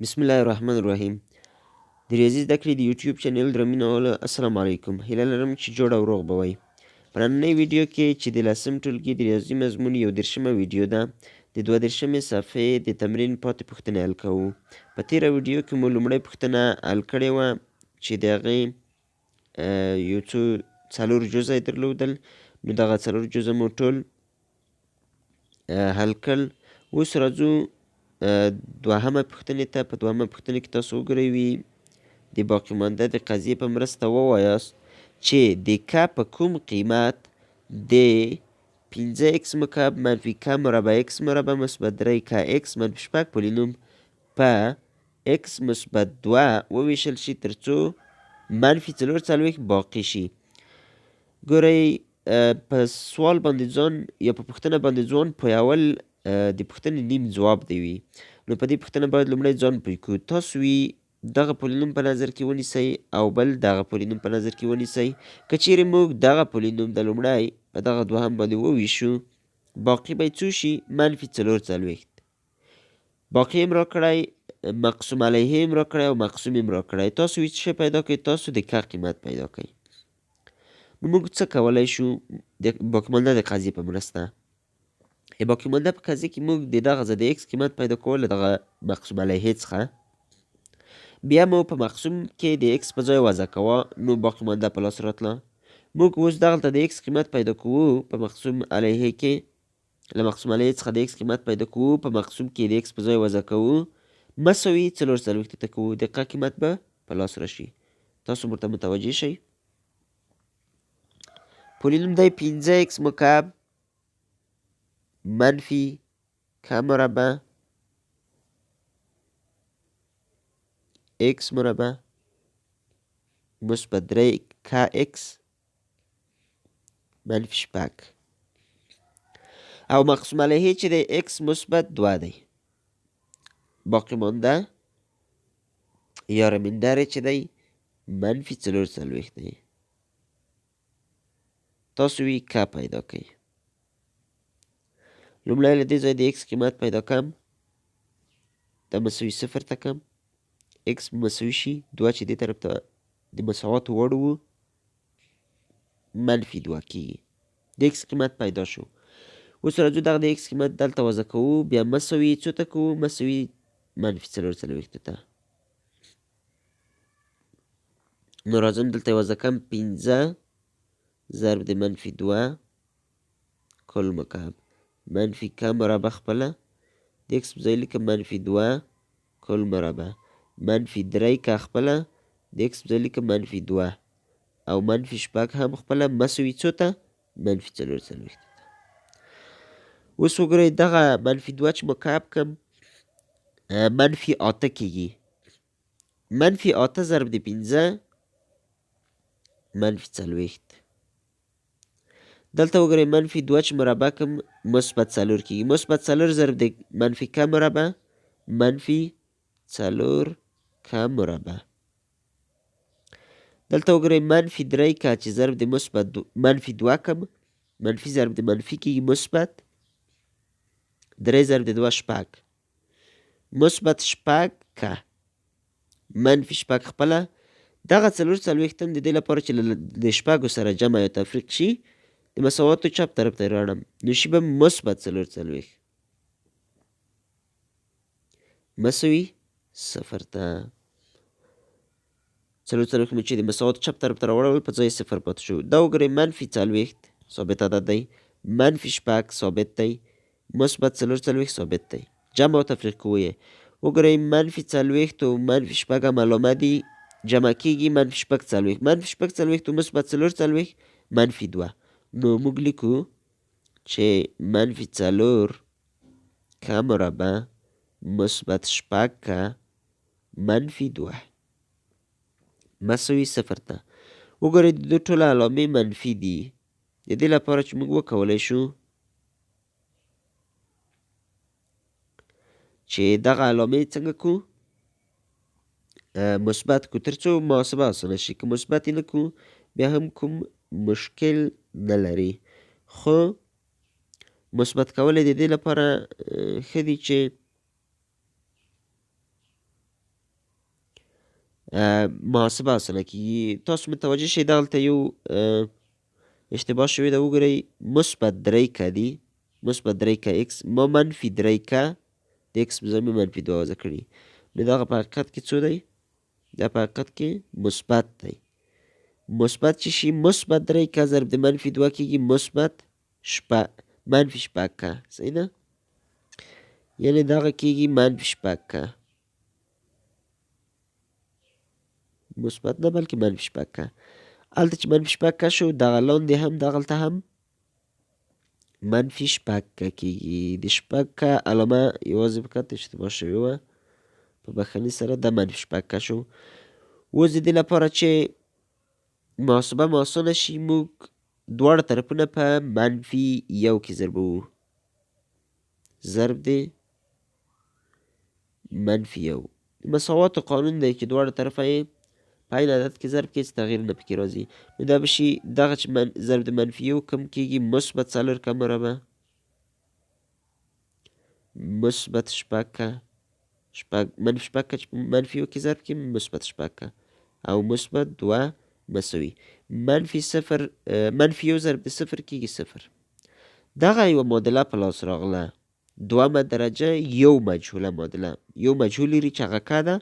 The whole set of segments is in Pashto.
بسم الله الرحمن الرحیم. د ریاضي زده کړې د یوټیوب چینل درمینه السلام علیکم. هیله لرم چې جوړ او روغ به وئ. په نننۍ ویډیو کې چې د 10م ټولګي د ریاضي مضمون 31مه ویډیو ده، د 32مې صفحې د تمرین پاتې پوښتنې حل کوو. په تېره ویډیو کې مو لومړۍ پوښتنه حل کړې وه چې د هغې یو څو 4 جزه یې درلودل، نو دغه 4 جزه مو ټول حل کړل. اوس راځو دوهمه پوښتنې ته. په دوهمه پوښتنه کې تاسو وګورئ د باقی مانده د قضیې په مرسته ووایاست چې د ک په کوم قیمت د 5x مکعب منفي ک مربع x مربع مثبت 3 k x منفي 6 پولینوم په x مثبت 2 وویشل شي ترڅو منفي 4 باقی شي. ګورئ په سوال باندې ځان یا په پوښتنه باندې ځان پوهول د پوښتنې نیم ځواب دی وي. نو په دې پوښتنه باید لومړی ځان پوه کړو. تاسو دغه پولینوم په نظر کې ونیسئ او بل دغه پولینوم په نظر کې ونیسئ. که چیرې موږ دغه پولینوم د لومړی په دغه دوهم باندې وویشو، باقي به څو شي؟ منفي 4. باقي هم راکړی، مقسوم علیه هم راکړی او مقسوم هم راکړی. تاسو څه شی پیدا کړئ؟ تاسو د ک قیمت پیدا کړئ. نو موږ څه کولی شو د باقي مانده د قضیې په مرسته؟ باقي مانده په قضیې کې موږ د دغه د x قیمت پیدا کول له دغه مقسوم علیه څخه. بیا مو په مقسوم کې د x په ځای وضع کوه، نو باقي مانده په لاس راتله. موږ اوس دغلته د x قیمت پیدا کوو په مقسوم علیه کې، له مقسوم علیه څخه د x قیمت پیدا کوو، په مقسوم کې د x په ځای وضع کوو، مساوي 4 ته کوو، د ق قیمت به په لاس راشي. تاسو ورته متوجه شئ. پولینوم دی 5x مکعب منفي ک مربع x مربع مثبت 3 kx منفي 6 او مقسوم علیه چې دی x مثبت 2 دی. باقی مانده یا رمیندر چې دی منفي 4 دی. تاسو ک پیدا کړئ. لومړی له دې ځای د x قیمت پیدا کړم، دا مساوي 0 ته کړم، x مساوي شي 2 چې دې طرف ته د مساوات وړ و منفي 2 کېږي. د x قیمت پیدا شو. اوس راځو دغه د x قیمت دلته وضع کوو، بیا مساوي څو ته کوو؟ مساوي منفي 4 ته. نو راځم دلته وضع کړم 15 ضرب د منفي 2 کل مکعب منفي ک مربع خپله د x په ځای لیکم منفي 2 کل مربع منفي 3 ک خپله د x په ځای لیکم منفي 2 او منفي 6 هم خپله مساوي څو ته؟ منفي 4. اوس وګورئ دغه منفي 2 چې مکعب کړم منفي 8 کېږي. منفي 8 ضرب د 15 منفي 40. دلته وګورئ منفي 2 چې مربع کړم مثبت 4 کېږي. مثبت 4 ضرب د منفي ک مربع منفي 4 ک مربع. دلته وګورئ منفي 3 ک چې ضرب د مثبت منفي 2 کړم، منفي ضرب د منفي کېږي مثبت 3 ضرب د 2 6 مثبت 6 ک منفي 6 خپله. دغه 4 د دې لپاره چې د 6 سره جمع یا تفریق شي د مساواتو چپ طرف ته راړم، نو شي به مثبت 4 مساوي 0 ته. 4 مو چې د مساواتو چپ طرف ته راوړل په ځای 0 پاتې شو. دا وګورئ منفي 40 ثابت عدد دی، منفي 6 ثابت دی، مثبت 4 ثابت دی. جمع او تفریق کوو یې. وګورئ منفي 40 او منفي 6 هم علامه دي، جمع کېږي منفي 4 منفي 4 او مثبت 4 منفي 2. نو موږ لیکو چې منفي 4 ک مربع مثبت 6 ک منفي 2 مساوي 0 ته. وګورئ د دوی ټوله علامې منفي دي. د دې لپاره چې موږ وکولی شو چې دغه علامې څنګه کو مثبت کو ترڅو محاسبه اسانه شي. که مثبت یې نه کو بیا هم کوم مشکل نه لري، خو مثبت کول د دې لپاره ښه دي چې محاسبه اسانه کیږي. تاسو متوجه شئ دلته یو اشتباه شوې ده. وګورئ مثبت 3 که دي، مثبت 3 که اکس ما منفي 3 که د اکس په ځای مې منفي 2 وضع کړي. نو دغه په حقیقت کې څو دی؟ دا په حقیقت کې مثبت دی. مثبت چې شي مثبت 3 که ضرب د منفي 2 کېږي مثبت منفي 6 که. صحیح ده؟ یعنې دغه کېږي منفي 6 که، مثبت نه بلکې منفي 6 که. هلته چې منفي 6 که شو دغه لاندې هم دغلته هم منفي 6 که کېږي. د 6 که علامه یوازې فقط اشتباه شوې وه، په بښنې سره دا منفي 6 که شو. اوس د دې لپاره چې محاسبه مو اسانه شي موږ دواړه طرفونه په منفي 1 کې ضربوو. ضرب د منفي 1 د مساواتو قانون دی چې دواړه طرفه یې په عین عدد کې ضرب کې هېڅ تغییر نه پکې راځي. نو دا به شي دغه چې ضرب د منفي 1 کم کېږي مثبت 4 که مربع، مثبت 6 که، منفي 6 که چې په منفي 1 کې ضرب کې مثبت 6 که او مثبت 2 مساوي منفي 0 منفي 1 ضرب د 0 کېږي 0. دغه یوه معادله په لاس راغله، دومه درجه یو مجهوله معادله، یو مجهول لري چې هغه که ده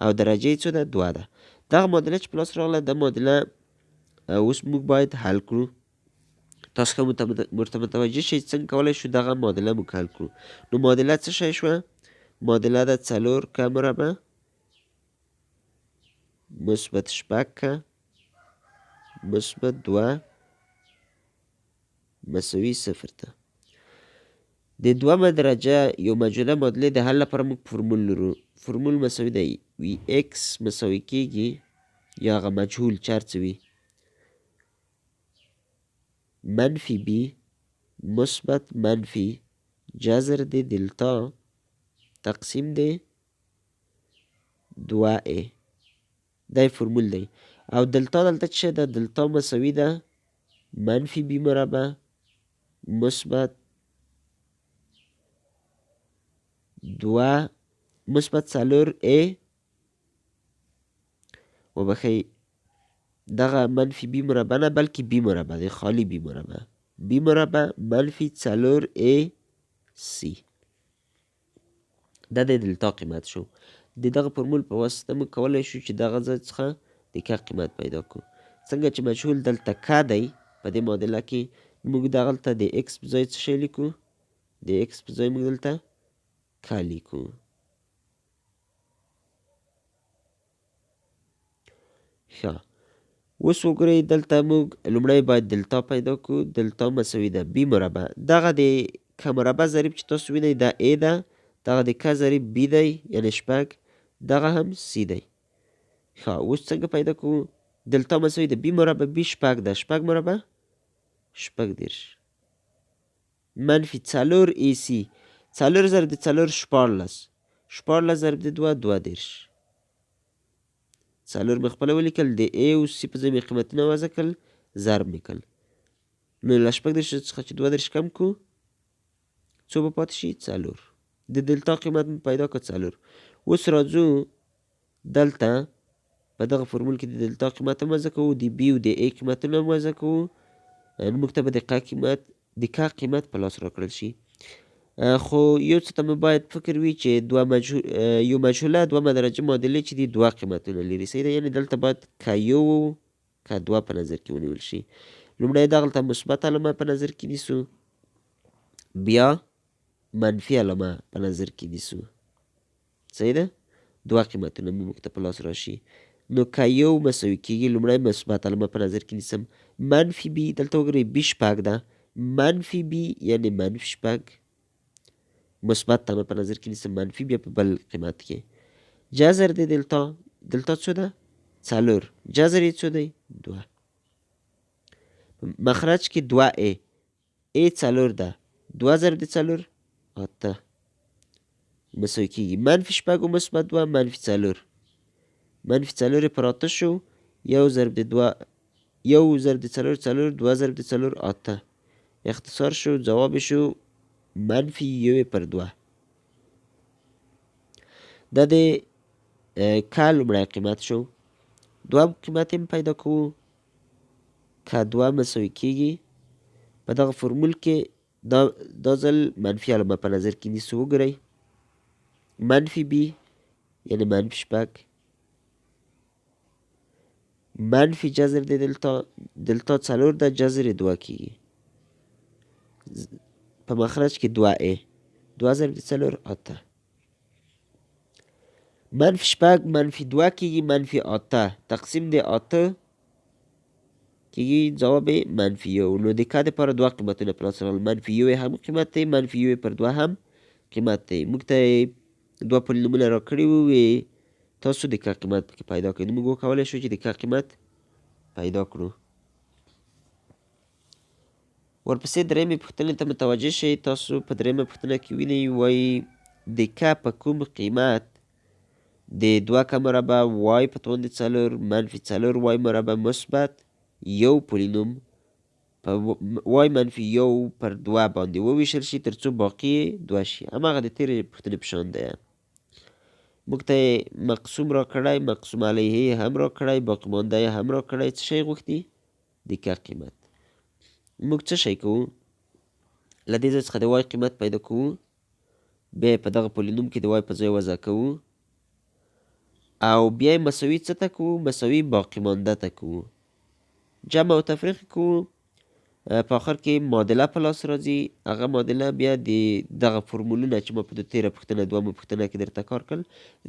او درجه یې څو ده؟ 2 ده. دغه معادله چې په لاس راغله دا معادله اوس موږ باید حل کړو. تاسو ښه ورته متوجه شئ څنګه کولی شو دغه معادله موږ حل کړو. نو معادله څه شی شوه؟ معادله ده 4 که مربع مثبت 6 که مثبت 2 مساوي 0 ته. د دومه درجه یو مجهوله معادلې د حل لپاره موږ فرمول لرو. فرمول مساوي دی وي اکس مساوي کېږي یا هغه مجهول چې هر څه وي منفي بي مثبت منفي جذر د دلتا تقسیم د 2a. دا فرمول دی او دلتا دلته څه ده؟ دلتا مساوي ده منفي بي مربع مثبت 2 مثبت 4a وبخښئ دغه منفي بي مربع نه بلکې بي مربع دی، خالی بي مربع، بي مربع منفي 4ac. دا د دلتا قیمت شو. د دغه فرمول په واسطه موږ کولی شو چې دغه ځای څخه د که قیمت پیدا کړو. څنګه چې مجهول دلته که دی په دې معادله کې موږ دغلته د اکس په ځای څه شی لیکو؟ د اکس په ځای موږ دلته که لیکو. ښه اوس وګورئ دلته موږ لومړی باید دلتا پیدا کړو. دلتا مساوي ده بي مربع، دغه د که مربع ضریب چې تاسو وینئ دا ا ده، دغه د که ضریب بي دی یعنې 6، دغه هم سی دی. ښه اوس څنګه پیدا کوو؟ دلتا مساوي د بي مربع بي 6 ده، 6 مربع 6 منفي 4ac 4 ضرب د 4 14 14 ضرب د 2 22. 4 مې خپله ولیکل، د a او c په ځای مې قیمتونه وضع کړل، ضرب مې کړل. نو له 36 څخه چې 32 کم کړو څو به پاتې شي؟ 4. د دلتا قیمت مې پیدا کړ 4. اوس راځو دلته په دغه فرمول کې د دلتا قیمت هم وضع کوو، د بي او د a قیمتونه هم وضع کوو. نو موږ ته به د که قیمت په لاس راکړل شي. خو یو څه ته مو باید فکر وي چې یو مجهوله دومه درجه معادلې چې دي 2 قیمتونه لري. صحیح ده؟ یعنې دلته باید که 1 که 2 په نظر کې ونیول شي. لومړی دغلته مثبت علامه په نظر کې نیسو، بیا منفي علامه په نظر کې نیسو. صحیح ده؟ 2 قیمتونه موږ ته په لاس راشي. نو که 1 مساوي کېږي لومړی مثبت علامه په نظر کې نیسم، منفي بي دلته وګورئ بي 6 ده، منفي بي یعنې منفي 6 مثبت علامه په نظر کې نیسم، منفي بیا په بل قیمت کې جذر د دلتا. دلتا څو ده؟ 4 جذر یې څو دی؟ 2. مخرج کې 2a 4 ده، 2 ضرب د 4 8 مساوي کېږي منفي 6 او مثبت 2 منفي 4. منفي 4 پر 8 شو، 1 ضرب د 2 1 ضرب د 4 4 2 ضرب د 4 8 اختصار شو، جواب شو منفي 1 پر 2. دا د که لومړی قیمت شو. دوهم قیمت هم پیدا کوو. که دوه مساوي کیږي په دغه فرمول کې دا ځل منفي علامه په نظر کې نیسو. وګورئ منفي بي یعنی منفي 6 منفي جذر د دلتا 4 ده جذر 2 کیږي په مخرج کې 2a 2 ضرب 4 8 منفي 6 منفي 2 کیږي منفي 8 تقسیم د 8 کیږي جواب منفي 1. نو د کا دپاره دوه قیمتونه په لاس راغلل. منفي 1 هم قیمت دی منفي 1 پر 2 هم قیمت دی. موږ ته دوه پولینومونه راکړي وي تاسو د کا قیمت پکې پیدا کړئ. نو موږ وکولی شو چې د کا قیمت پیدا کړو. ورپسې درېیمې پوښتنې ته متوجه شئ. تاسو په درېیمه پوښتنه کې وینئ وایي د کا په کوم قیمت د 2 کا مربع وای په توان د 4 منفي 4 وای مربع مثبت یو پولینوم په وای منفي 1 پر 2 باندې وویشل شي تر څو باقي 2 شي. هماغه د تېرې پوښتنې په شان دی. موږ ته مقسوم راکړی مقسوم علیه هم راکړی باقي مانده هم راکړی. څه شی غوښتي؟ د کا قیمت. موږ څه شی کوو؟ له دې ځای څخه د وای قیمت پیدا کوو بیا په دغه پولینوم کې د وای په ځای وضع کوو او بیا یې مساوي څه ته کوو؟ مساوي باقي مانده ته کوو. جمع او تفریق کوو. په آخر کې معادله په لاس راځي. هغه معادله بیا د دغه فرمولونه چې ما په تېره پوښتنه دویمه پوښتنه کې درته کار کړل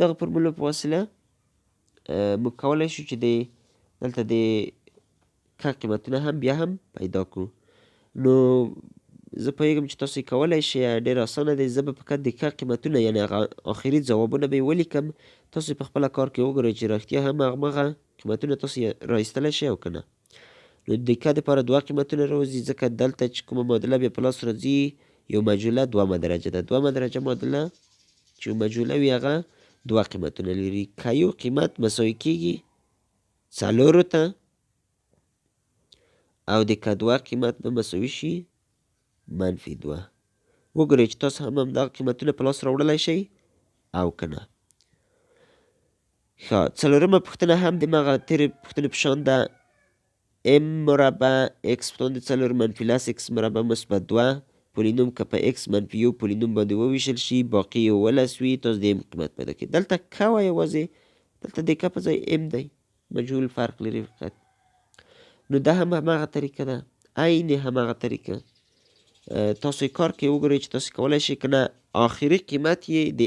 دغه فرمولو په وسیله موږ کولی شو چې دلته د کا قیمتونه هم بیا هم پیدا کړو. نو زه پوهېږم چې تاسو یې کولی شئ. ډېر اسانه دی. زه به فقط د کا قیمتونه یعنې هغه آخري ځوابونه به یې ولیکم. تاسو په خپله کار کې وګورئ چې رښتیا هم همغه قیمتونه تاسو یې راایستلی شئ او که نه. نو د کا دپاره دوه قیمتونه راوځي ځکه دلته چې کومه معادله بیا په لاس راځي یو مجهوله دومه درجه ده. دومه درجه معادله چې یو مجهوله وي هغه دوه قیمتونه لري. که یو قیمت مساوي کیږي 4 ته او د کا دوه قیمت به مساوي شي منفي 2. وګورئ چې تاسو هم همدغه قیمتونه په لاس راوړلی شئ او که نه. ښه څلورمه پوښتنه هم د همغه تېرې پوښتنې په شان ده. ام مربع اکس په توان د 4 منفي لس اکس مربع مثبت 2 پولینوم که په اکس منفي 1 پولینوم باندې وویشل شي باقي 11 وي. تاسو د ام قیمت پیدا کړئ. دلته که وه یوازې دلته د که په ځای ام دی مجهول فرق لري فقط. نو دا هم هماغه طریقه ده عین هماغه طریقه. تاسو یې کار کې وګورئ چې تاسو کولی شئ که نه آخري قیمت یې د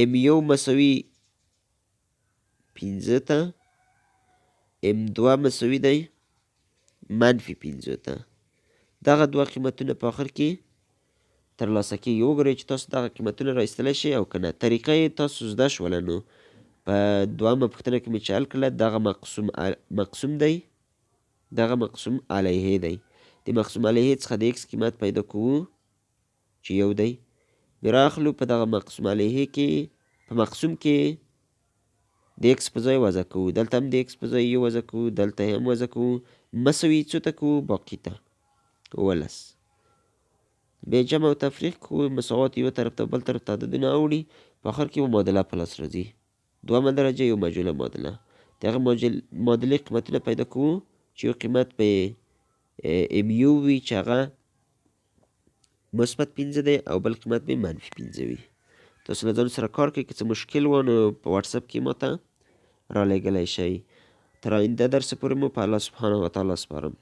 ام یو مساوي 5 ته ام 2 مساوي دی منفي 5 ته. دغه دوه قیمتونه په آخر کې ترلاسه کېږي. وګورئ چې تاسو دغه قیمتونه راایستلی شئ او که نه. طریقه یې تاسو زده شوله. نو په دویمه پوښتنه کې مې چې حل کړله دغه مقسوم دی دغه مقسوم علیه دی. د مقسوم علیه څخه د اکس قیمت پیدا کوو چې یو دی. بیا راخلو په دغه مقسوم علیه کې په مقسوم کې د اکس په ځای وضع کوو. دلته هم د اکس په ځای یو وضع کوو. دلته هم وضع کوو. مساوي څو ته کوو؟ باقي ته 11. بیا جمع او تفریق کوو. مساوات یو طرف ته بل طرف ته عددونه اوړي. په آخر کې به معادله په لاس راځي. دومه درجه یو مجهوله معادله. د هغه معادلې قیمتونه پیدا کوو چې یو قیمت به ام یو وي چې هغه مثبت 15 دی او بل قیمت به منفي 15 وي. تاسو له ځان سره کار کوئ. که څه مشکل و نو په واتساپ کې ماته رالیږلی شئ. تر آینده درس پورې مو په الله سبحانه وتعالی سپارم.